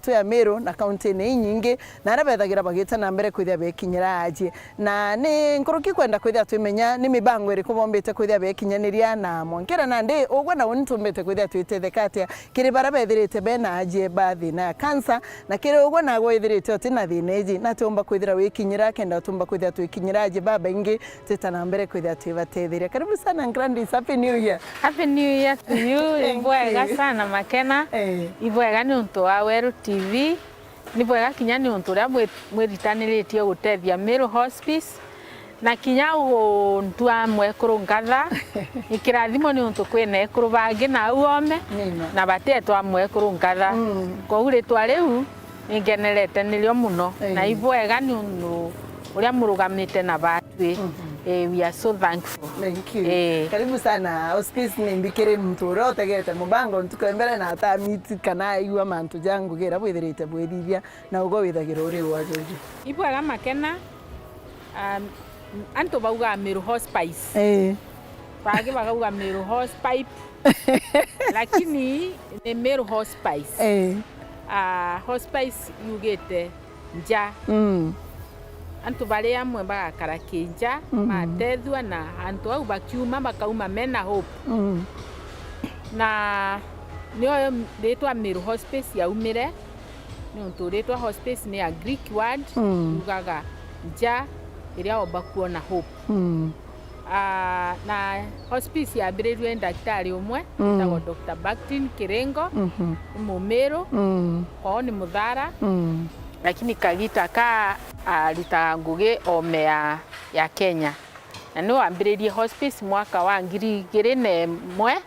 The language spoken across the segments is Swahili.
yetu ya Meru na kaunti ni nyingi na arabethagira bagita na mbere kwithia bekinyira aji na ni nkuruki kwenda kwithia twimenya ni mibango iri kubombete kwithia bekinyaniria na monkera na ndi ogwa na untumbete kwithia twitethekatia kiri barabethirite bena aji bathi na kansa na kiri ogwa na gwithirite otina thineji na tumba kwithira wikinyira kenda tumba kwithia twikinyira aji baba ingi teta na mbere kwithia twivatethire. Karibu sana Grandis, happy new year. Happy new year to you. Ibwega sana Makena. Ibwega ni untu wa Weru TV. Ni bwega kinya ni untu ria mwiritaniritie gutethia Meru Hospice na kinya untu amwe kurungatha ikirathimo ni untu kwina ekuru bangi na uome na batetwo amwe kurungatha ko ritwa riu ingenerete nilio muno na ibwega ni untu uria murugamite na batwi. We are so thankful. Thank you. Karibu sana. Hospice ni mbikire mtu ro tegete mubango ntukembere na ata miti kana iwa mantu jangu gira bwithirite bwirithia na ugo withagira uri wajojo. Ibwega Makena antu bauga Meru Hospice. Bagi bagauga Meru Hospice. Lakini ni Meru Hospice. Hospice yugete nja. Antu bale amwe bagakara kinja matethwa na antu au bakiuma bakauma mena hope na niyo ritwa Meru Hospice yaumire ni untu ritwa hospice ni a Greek word ugaga nja iria obakuona hope na hospice yambiriirwe daktari umwe tagwo Dr. Baktin Kirengo Mumeru kwao ni Muthara lakini kagita ka alita ngugi ome ya Kenya na no ambiririe hospice mwaka wa 2001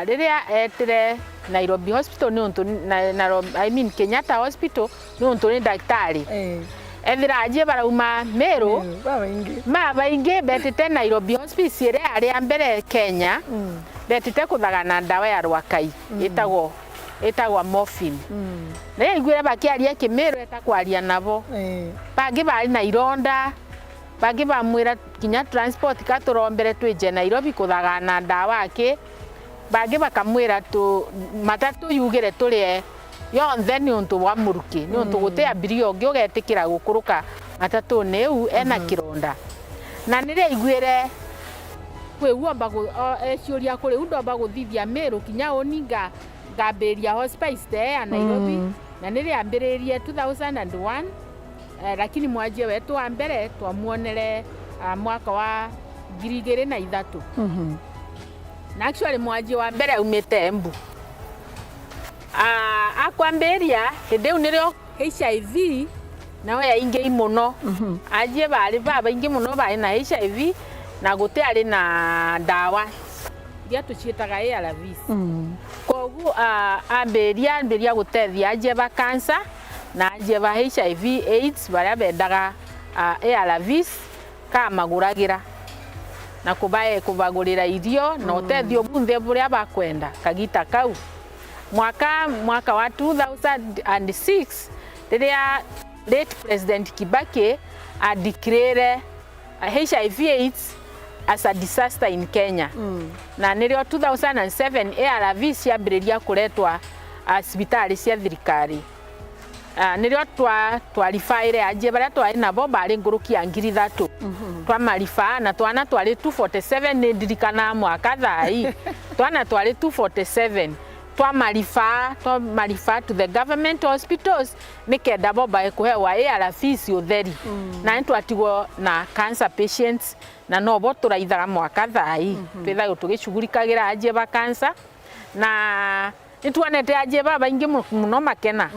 riria etire Nairobi Hospital ni untu I mean Kenyatta Hospital ni untu ni daktari ethira aje barauma Meru baba ingi betete Nairobi Hospice ire ari mbere Kenya betete kuthagana ndawa ya rwakai etagwa morphine na igwira bakiaria Kimeru etakwaria nabo bangi bari na ironda bangi bamwira kinya transport katurombere twije Nairobi kuthagana ndawa ake bangi bakamwira tu matatu yugire turie yonthe ni untu wa muruki ni untu gute abirio ongi ugetikira gukuruka matatu neu ena kironda na nire igwire kwe uomba ciuria kuri undomba guthithia Meru kinya oninga Gaberia Hospice ya Nairobi na nili ambiririe 2001 lakini mwaje wetu wa mbere twamuonere mwaka wa 2003 na actually mwaje wa mbere umete Embu akwamberia hinde unirio HIV na ya inge imuno aje bali baba inge muno bali na HIV na gute ari na ndawa dia tuchitaga ARVs kogu amberia gutethia ajeba cancer na ajeba HIV AIDS baria bendaga ARVs ka maguragira na kubaye kubagurira irio na utethio bunthe buria bakwenda kagita kau mwaka wa 2006 riria late President Kibaki declare HIV AIDS as a disaster in Kenya na nirio 2007 ARVs yambiriria kuretwa hospitali cia thirikari nirio twarifaire aje baria twari nabo bari nguruki ya 3,000 twamarifa na twana twari 247 ni ndirikana mwaka thai twana twari 247 twamarifa to the government hospitals nikenda bo bae kuhewa ARVs utheri na ntwatigwo na cancer patients na no bo turaithaga mwaka thai twithaga tugicugurikagira ajeba cancer na nitwanete ajeba baingi muno Makena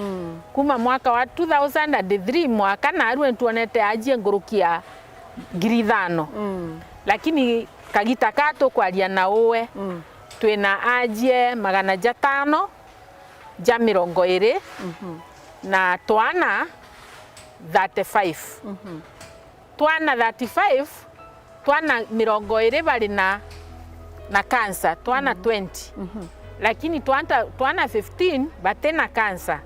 kuma mwaka wa 2003 mwaka na aru nitwanete aje ngurukia 5,000 lakini kagita kato kwaria na uwe twina aje 500 ja 20 na twana 35 twana 35 twana 20 bali na cancer twana 20 lakini twana 15 batena cancer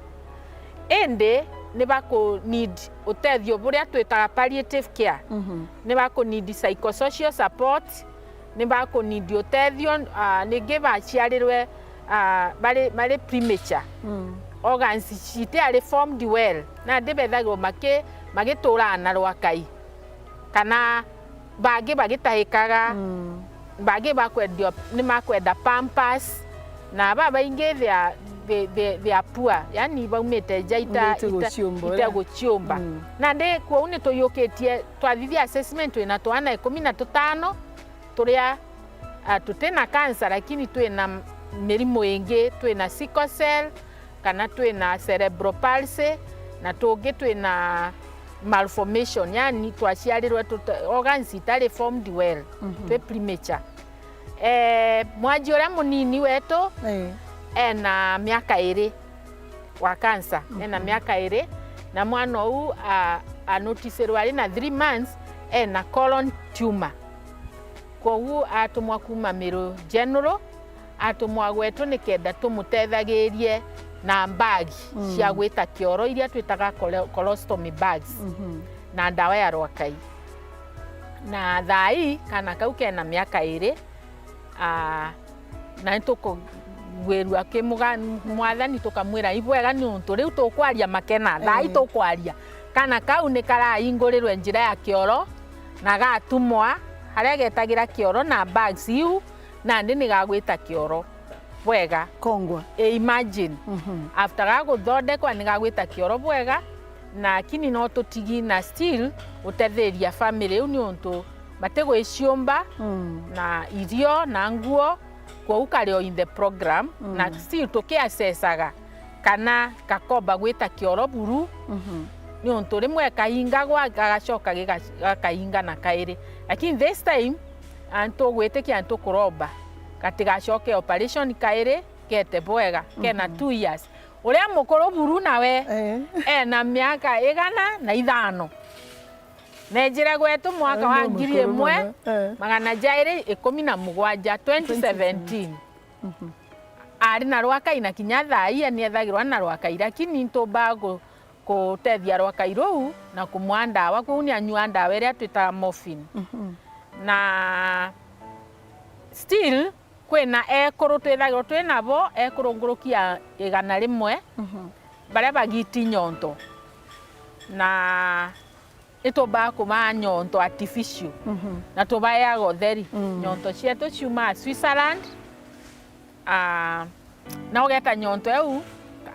ende ne bako need utethio buria twitaga palliative care ne bako need psychosocial support ne bako need utethio ne geba chiarirwe bale premature organs citiarĩ formed well na ndĩbethagwo magĩtũra na rwakai kana bangĩ bagĩtahĩkaga bangĩ bakwendio nĩ makwenda pampers na baba ingĩ they are poor yani baumĩte nja itegũciũmba na ndĩ kuo nĩ tũiyũkĩtie twathithia assessment twĩna twana 15 tũrĩa tũtĩna cancer lakini twĩna mĩrimũ ĩngĩ twĩna sickle cell kana twĩna cerebral palsy na tũngĩ twĩna malformation yani twaciarĩrwo organs itarĩ formed well twĩ premature mwanji ũrĩa mũnini wetũ ena mĩaka 2 wa cancer ena mĩaka 2 na mwana ũyũ anoticerwo arĩ na 3 months ena colon tumor koguo atũmwa kuma Meru General atũmwa gwetũ nĩkenda tũmũteithagĩrie na bagi cia gwĩta kĩoro iria twĩtaga colostomy bags na ndawa ya rwakai na thai kana kau kena mĩaka 2 na nĩtũkũgwĩrua mwathani tũkamwĩra ibwega nĩũntũ rĩu tũkwaria makena thai tũkwaria kana kau nĩ karahingũrĩrwo njĩra ya kĩoro na gatumwa harĩa getagĩra kĩoro na bags iu na ndĩ nĩgagwĩta kĩoro bwega kongwa imagine after gagũthondekwa nĩgagwĩta kĩoro bwega na kini no tũtigi na still ũtetheria family nĩũntũ mategwĩciũmba na irio na nguo kwa ukarĩo in the program na still tũkĩacecaga kana gakomba gwĩta kĩoro buru nĩũntũ rĩmwe kahingagwa gagacoka gakahinga na kaĩrĩ lakini this time tũgwĩtĩkia tũkũromba gatigacoke operation kaĩrĩ kete bwega kena 2 years ũrĩa mũkũrũ buru nawe ena mĩaka 105 nejĩra gwetũ mwaka wa 1917 2017 arĩ na rwakai na kinya thai nĩethagĩrwo na rwakai lakini ntũmba kũtethia rwakai rũu na kũmwa ndawa kũu nĩanyua ndawa ĩrĩa twĩtaga morphine na still kwĩna ekũrũ twĩthagĩrwo twĩnabo ekũrũ ngũrũkia 100 barĩa bagiti nyonto na ĩtũmba kũma nyonto artificial na tũbayaga ũtheri nyonto cietũ ciuma Switzerland na ũgeta nyonto ĩu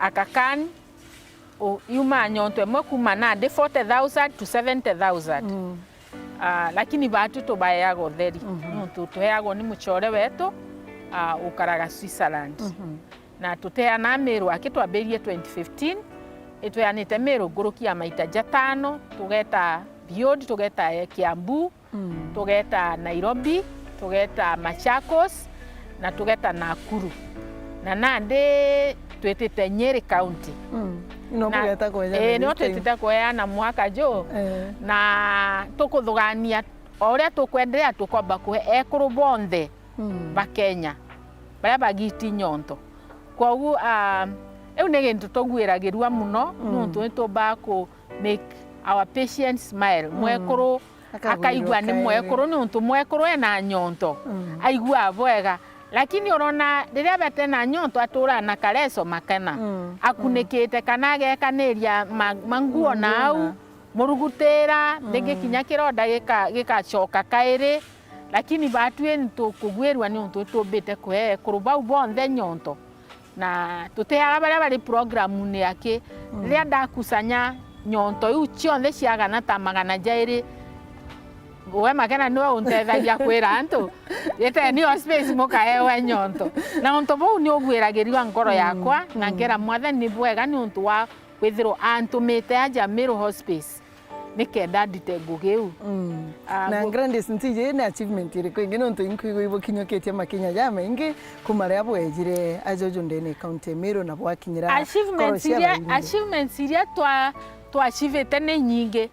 akakan yuma nyonto ĩmwe kuma na 40,000 to 70,000 lakini batu tũbayaga ũtheri tũheagwo nĩ mũcore wetũ ũkaraga Switzerland na tũteana Meru akĩtwambĩrie 2015 ĩtweanĩte Meru ngũrũkia maita 5 tũgeta Biod tũgeta Kiambu tũgeta Nairobi tũgeta Machakos na tũgeta Nakuru na nandĩ twĩtĩte Nyeri County no twĩtĩte kũheana mwaka jo na tũkũthũgania ũrĩa tũkwenderea tũkomba kũhe ekũrũ bonthe ba Kenya barĩa bagiti nyonto koguo ĩu nĩ gĩntũ tũgwĩragĩrua mũno nĩũntũ nĩtũmba kũ make our patients smile mwekũrũ akaigua nĩ mwekũrũ nĩũntũ mwekũrũ ena nyonto aigua bwega lakini ũrona rĩrĩa betena nyonto atũra na kareso makena akunĩkĩte kana gekanĩria manguo nau mũrugutĩra rĩngĩ kinya kĩronda gĩgacoka kaĩrĩ lakini batuĩ nĩtũkũgwĩrua nĩũntũ tũmbĩte kũhe ekũrũ bau bonthe nyonto na tũteaga barĩa barĩ programu-inĩ yake rĩrĩa ndakusanya nyonto iu ciothe ciagana ta 200 we makena niwe ũnteithagia kwĩra antũ ĩte nĩyo space mũkahewe nyonto na ũntũ bũu nĩ ũgwĩragĩrua ngoro yakwa na ngera mwathani bwega nĩ ũntũ wa kwĩthĩrwo antũmĩte anja Meru Hospice nĩkenda ndute ngũgĩ ũũ na Grandice ntije nĩ achievement ĩrĩkũ ĩngĩ nĩ ũntũ inkũigua ibũkinyũkĩtie makinya ja maingĩ kumarĩa bwejire ajojo ndene kaunti Meru na bwakinyĩra achievements iria twacivĩte nĩ nyingĩ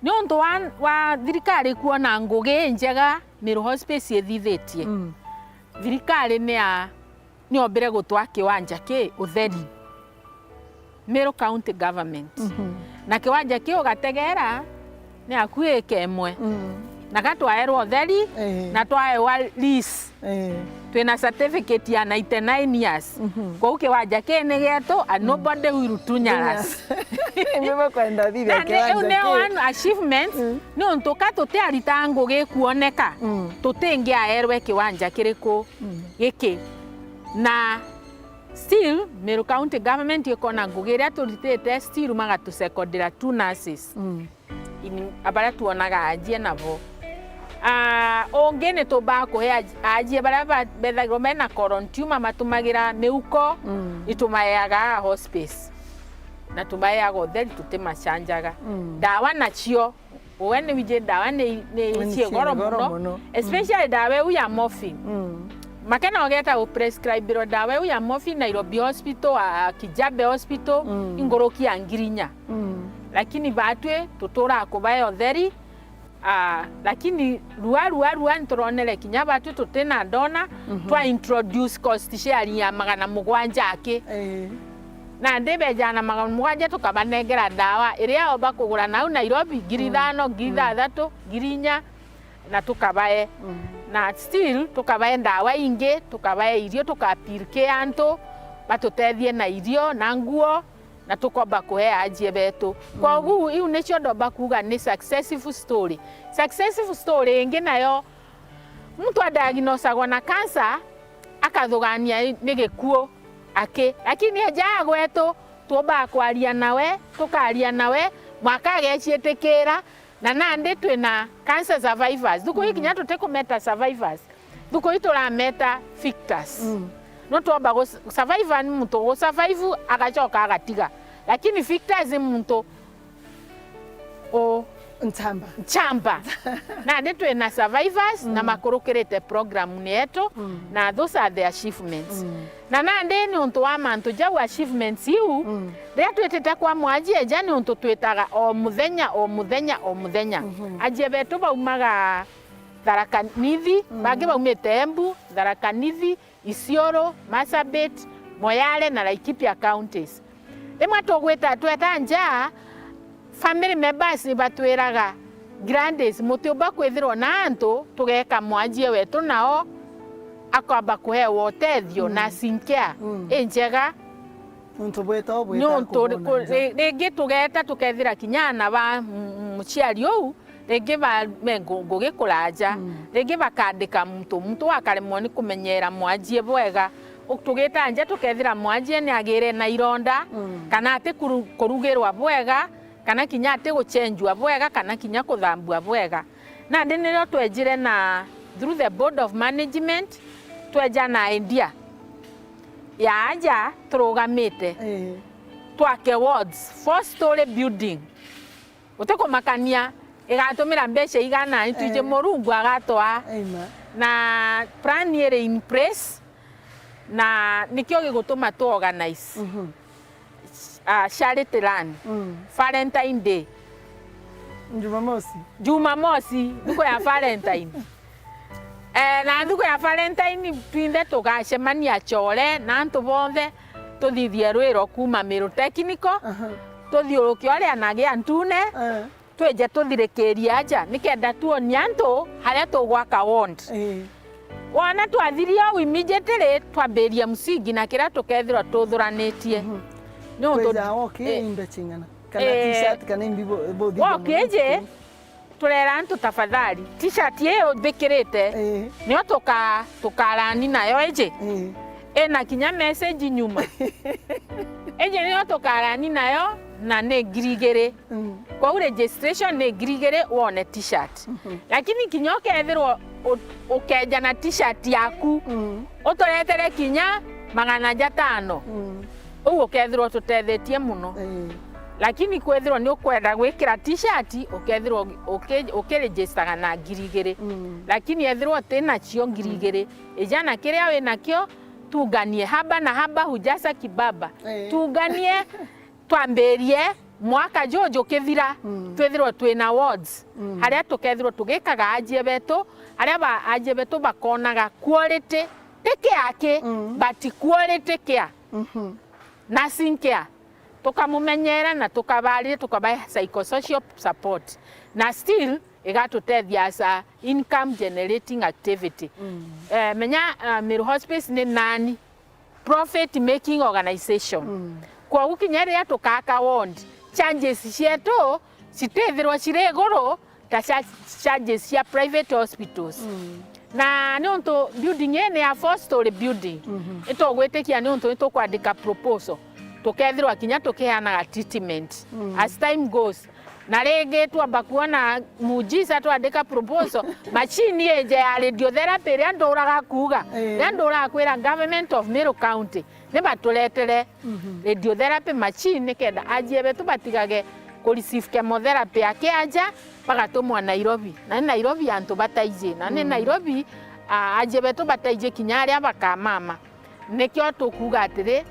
nĩ ũndũ wa thirikari kuona ngũgĩ njega Meru Hospice ĩthithĩtie thirikari nĩ ombire gũtwa kĩwanja kĩ ũtheri Meru County Government na kĩwanja kĩ ũgategera nĩ akuĩka ĩmwe na gatwaerwo ũtheri na twaewa lease twina certificate ya 99 years kwa uke wanja kene geto and nobody will tunyara us Mimi kwenda bibi ne one achievements ni ontoka tote aritango gekuoneka tutenge aerwe kiwanja kiriko giki na still Meru County government ikona ngugiria turitete still magatu secondary 2 nurses in abara tuonaga ajie nabo ongene to bako he ajie bara bethagro mena korontiuma matumagira meuko itumayaga hospice na tumayaga otheri tutemashanjaga dawa nacio wene wije dawa ne cie goro muno especially dawa ya morphine makena ogeta o prescribe dawa ya morphine Nairobi hospital a Kijabe hospital ingoroki angirinya lakini batwe tutora kubayo theri lakini ruwa nturonere kinya batwe tutena dona twa introduce cost share ya magana mugwanja ake na ndebe jana magana mugwanja tukabanegera dawa iria oba kugura nau Nairobi ngiri 5 ngiri 3 ngiri 4 na tukabaye na still tukabaye dawa inge tukabaye irio tukapirike anto batutethie na irio na nguo na tukoba kuhe ajie betu kwa ugu iu necho ndoba kuga ni successful story inge nayo mtu adiagnosagwa na cancer akathugania ni gikuo ake lakini aja gwetu tuoba kwaria nawe tukaria nawe mwaka gecietekera na nande twina cancer survivors duko ikinya tutekumeta survivors duko itura meta victors no tuoba go survivor ni mtu go survive agachoka agatiga lakini victors ni mtu o nchamba na ndetu na survivors na makurukerete program neto na those are the achievements na nande ni untu wa mantu jau achievements yu ria twetete kwa mwaji eja ni untu twetaga o muthenya aje betu baumaga Tharaka Nithi bangi baumite Embu Tharaka Nithi Isiolo Marsabit Moyale na Laikipia counties rimwe tugweta tweta nja family members ni batwiraga grandes mutioba kwithirwo na antu tugeka mwanjie wetu nao akaba kuhe wotethio na sinkea enjega untu bweto rigi tugeta tukethira kinyana ba muciari ou rigi ba mengo gikuraja rigi bakandika muntu akaremwo ni kumenyera mwanjie bwega tugeta nje tukethira mwanjie ni agire na ironda kana ati kurugirwa bwega kana kinya ati guchenjwa bwega kana kinya kuthambua bwega na ndinero twejire na through the board of management tweja na idea ya aja turugamite twake wards 4-story building uteko makania igatumira mbeca igana ituje Murungu agatwa na plan ire in place na nikio gigutuma tu organize charity run Valentine Day Jumamosi duko ya Valentine na duko ya Valentine twinde tugacemania chore na antu bonthe tuthithie rwiro kuma Meru Technical tuthiuruke oria nage antune tweje tuthirikiria aja nikenda tuonia antu haria tugwaka ward wana twathiria immediately twambiria msingi na kira tukethirwa tuthuranitie no okay imbe chingana kana t-shirt kana imbibo bothi okay turera antu tafadhali t-shirt yeyo bikirite niyo tukarani nayo eje na kinya message nyuma eje niyo tukarani nayo na ne grigere kwa registration ne grigere wone t-shirt lakini kinyoke ethirwo ukeja na t-shirt yaku utoretere kinya 500 ugo kethirwo tutethetie muno lakini kwethirwo ni ukwenda gwikira t-shirt ukethirwo ukiregister na ngirigere lakini ethirwo tena cio ngirigere ejana kiria we nakio tuganie haba na haba hujasa kibaba tuganie twamberie mwaka jojo kithira twethirwo twina wards haria tukethirwo tugikaga ajie betu haria ba ajie betu bakonaga quality take yake but quality care na sinkea tukamumenyera na tukabaria tukaba psychosocial support na still igatutethia as a income generating activity. Menya Meru Hospice ni nani profit making organization. Kwa ukinya ria tukaka ward charges cietu citethirwa cire iguru ta charges cia private hospitals. Na ni unto building ene ya 4-story building ito gwetikia ni unto ito kwandika proposal tukethirwa kinya tukiheanaga treatment as time goes. Na rege twamba kuona mujiza twandika proposal machine eje ya radiotherapy ria nduraga kuga ria nduraga kwira government of Meru County ni batuletere radiotherapy machine kenda ajie betu batigage ku receive chemotherapy yake aja bagatumwa Nairobi na Nairobi antu bataije na ni Nairobi ajie betu bataije kinya aria bakamama nikyo tukuga atire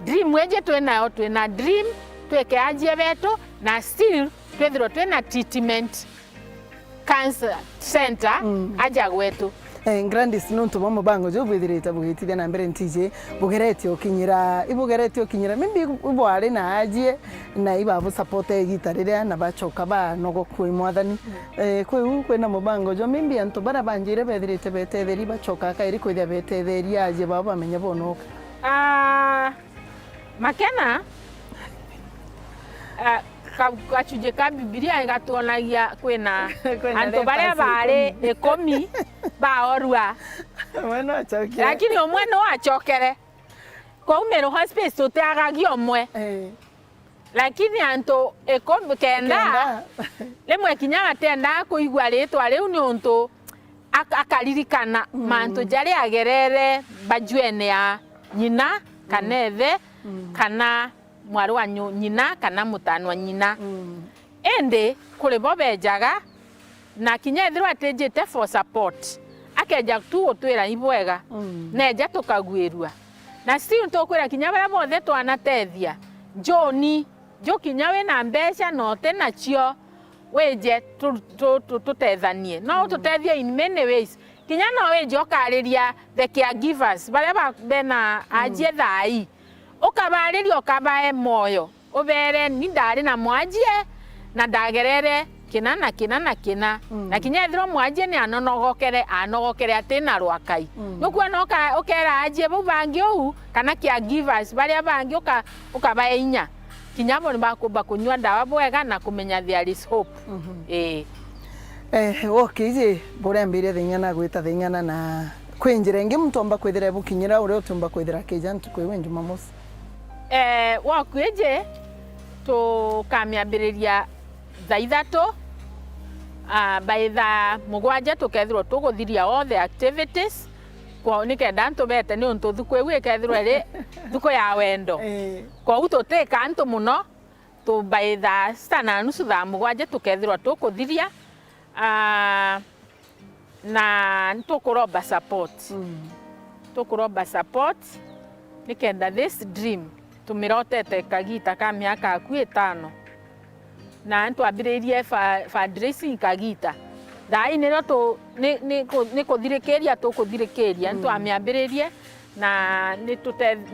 dream eje twina dream tweke ajie betu na still twethirwo twina treatment cancer center aja gwetu. Grandis nuntu mo mubango jo bwithirite bugitithia na mbere ntije bugerete okinyira mimbi ubware na ajie na ibabu support egitariria na bachoka ba nogo kwi mwathani kwina mubango jo mimbi antu bara banjire bethirite betetheri bachoka kairi kwithia betetheri ajie baba menya bonoka makena kachuje ka Biblia igatuonagia kwina antu baria bari 10 baorua bueno achokere lakini omwe no achokere kwa Meru Hospice tutiagagio omwe lakini antu 10 kenda lemwe kinya atenda kuigwa ritwa riu ni untu akaririkana mantu jari agerere bajuene ya nyina kanethe kana mwaru wa nyina kana mutano wa nyina ende kule bobejaga na kinya ithirwa atejete for support akeja tu otwira ibwega neja tukagwirua na si ntokwira kinya bara bothe twanatethia joni jo kinya we na mbeca no tena cio weje tutethanie no tutethia in many ways kinya no weje okariria the caregivers bara bena ajie thai ukabaririo kabae moyo ubere ni ndari na mwajie na ndagerere kina na kinya ithiro mwajie ni anogokere atina rwakai nukuo no okera ajie bubangi ou kana caregivers baria bangi ukabae inya kinya bo bakuba kunywa dawa bwega na kumenya there is hope. Okay burembire thinyana gwita thinyana na kwinjira ingi mtomba kwithira bukinyira uri utumba kwithira kijantu kwi wenju mamosi wakweje tukamiambiriria thaa ithatu by thaa mugwanja tukethirwo tuguthiria all the activities kwa nikenda antu bete ni untu thuku ewe kethirwo ri thuku ya wendo kwa ututeka antu muno tu by thaa 6:30 thaa mugwanja tukethirwo tukuthiria na tukuroba support nikenda this dream tumirotete kagita ka miaka aku 5 na ntwambiririe fundraising kagita dai nero to ni kuthirikiria tukuthirikiria ntwamiambiririe na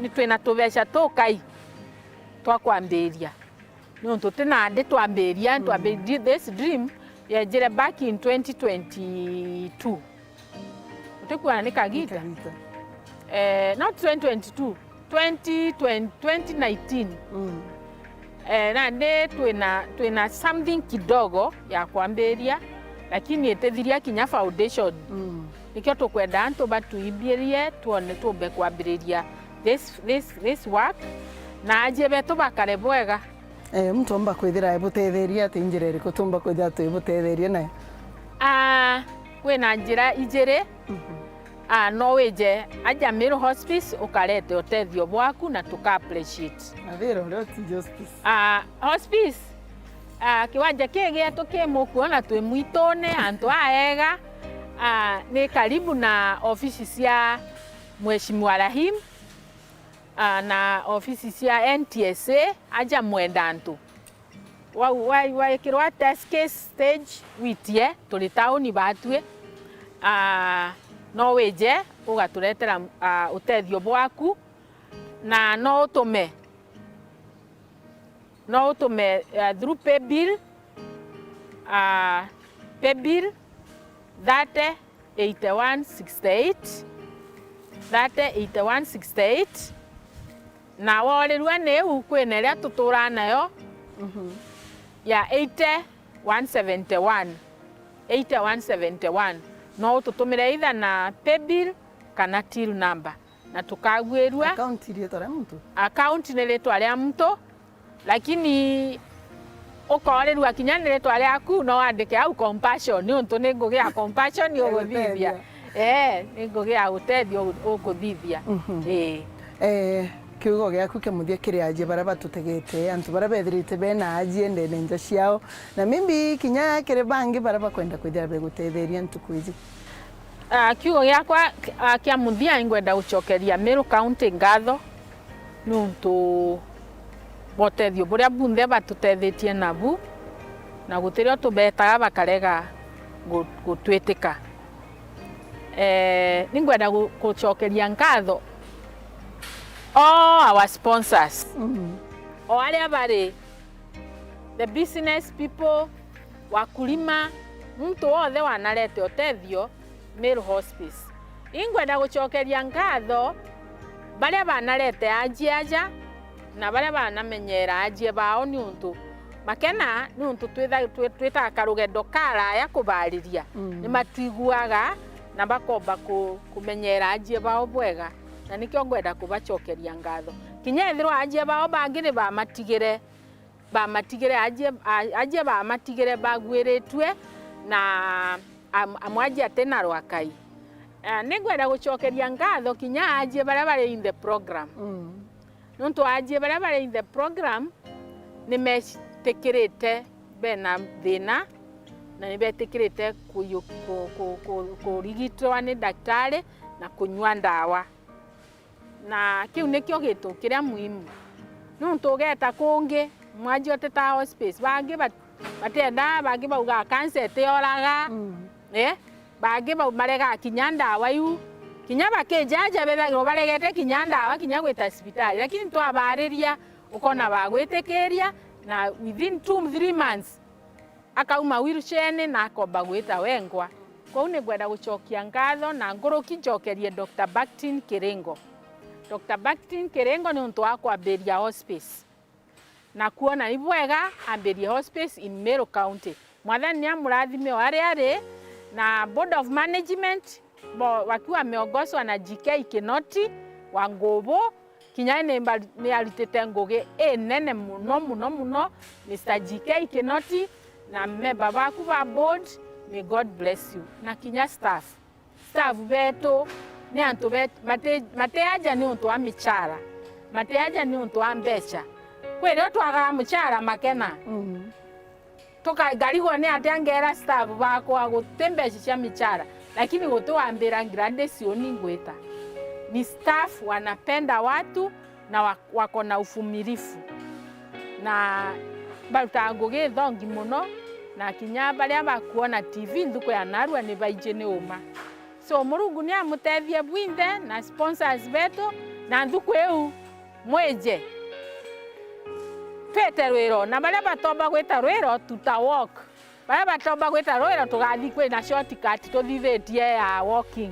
ni twina tubeca tukai twakwambiria no tutina ndi twambiria ntwambirie this dream yajire back in 2022 utekwana ni kagita not 2022 2019 na nde twina something kidogo ya kwambiria lakini ethethiria kinya foundation nikyo tukwenda antu batuimbirie tuone tumbe kwambiriria this work na ajie betu bakare bwega mtu omba kwithira ebutetheria ati njira iriku tumba kwithira tu ebutetheria nayo kwina njira ijiri no weje aja Meru Hospice ukarete utethio bwaku na tuka appreciate athiro leo ti justice hospice kiwanja kege tukimukuona twi mwitone antu aega ni karibu na ofisi cia Mheshimiwa Rahim na ofisi cia NTSA aja mwenda antu wa kirwa test case stage witie tuli tauni batwe no weje ugaturetera utethio bwaku na no utume through pay bill paybill 308168 308168 na worerua nä kwina ria tutura nayo ya 8171 no tutumire either na paybill kana till number na tukagwirua account ile tore mtu account ni ritwa ria mtu lakini ukorerua kinya ni ritwa riaku no andike au compassion ni untu ni ngugia compassion ni uguthithia ni ngugia utethio ukuthithia kiugo giaku kimuthia kiriaje bara batutegete antu bara bethirite bena aje ndene nja ciao na mimbi kinya kire bangi bara bakwenda kwithira begutetheria ntukwizi. Kiugo giakwa kia muthia ingwenda gucokeria Meru County ngatho nuntu botethio buria bunthe batutethetie nabu na gutirio tubetaga bakarega gutwitika. Ningwenda gucokeria ngatho all our sponsors. O aria bari the business people, wakulima, mtu wothe wanarete utethio Meru Hospice. Ingwenda gucokeria ngatho baria banarete ajie aja na baria banamenyera ajie bao ni untu makena ni untu twita karugendo karaya kubariria ni matiguaga na bakomba kumenyera ajie bao bwega na nikyo ngwenda kubacokeria ngatho kinya ithirwa ajie bao bangire bamatigire ajie bamatigire bagwiritwe na amwaji atena rwakai. Ningwenda gucokeria ngatho kinya ajie baria bari in the program. Nuntu ajie baria bari in the program ni metikirite bena thina na ni betikirite kurigitwa ni daktari na kunywa ndawa. Na kiu nikyo gitu kiria muhimu. Nuntu geta kungi mwaji oteta hospice bangi batenda bangi bauga cancer teoraga bangi marega kinya ndawa yu kinya bakejaja bethagirwo baregete kinya ndawa kinya gwita hospitali lakini twabariria ukona bagwitikiria na within 2-3 months akauma wheelchair na akomba gwita wengwa. Kwa une gwenda gucokia ngatho na nguruki njokerie Dr. Baktin Kirengo. Dr. Baktin Kirengo ni untu wa kwambiria hospice na kuona ni bwega ambirie hospice in Meru County. Mwathani ni amurathime ari na board of management wakiwa wameongozwa na GK Kinoti wa Ngobo kinya ni alitete ngugi nene muno Mr. GK Kinoti na member baku ba board. May God bless you. Na kinya staff beto ni antu mateaja ni untu wa michara mateaja ni untu wa mbecha kwero twaga muchara makena tukagarigwo ni atangera staff bako gutembesha cia michara lakini gutuambira gradation ngwita ni staff wanapenda watu na wako na ufumilifu na baruta ngugi thongi muno na kinya baria bakuona TV nthuko ya narua ni baije ni uma. So Murungu ni amutethie bwinde na sponsors beto na nthuko eu mweje twete rwiro na baria batomba gwita rwiro tuta walk baria batomba gwita rwiro tugathi kwi na shortcut tuthithitie ya walking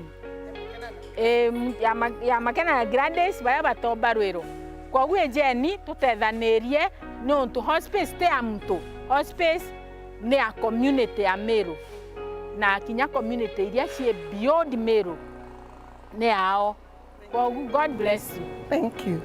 ya makena na grades baria batomba rwiro kwa gwe jeni tutethanirie ni untu hospice te amtu hospice ni a community ya Meru na kinya community iria cie beyond Meru ni ao. Well, God bless you. Thank you.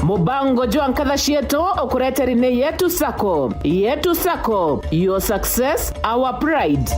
Mubango jwa nkatha cietu ukureterine Yetu Sacco, your success our pride.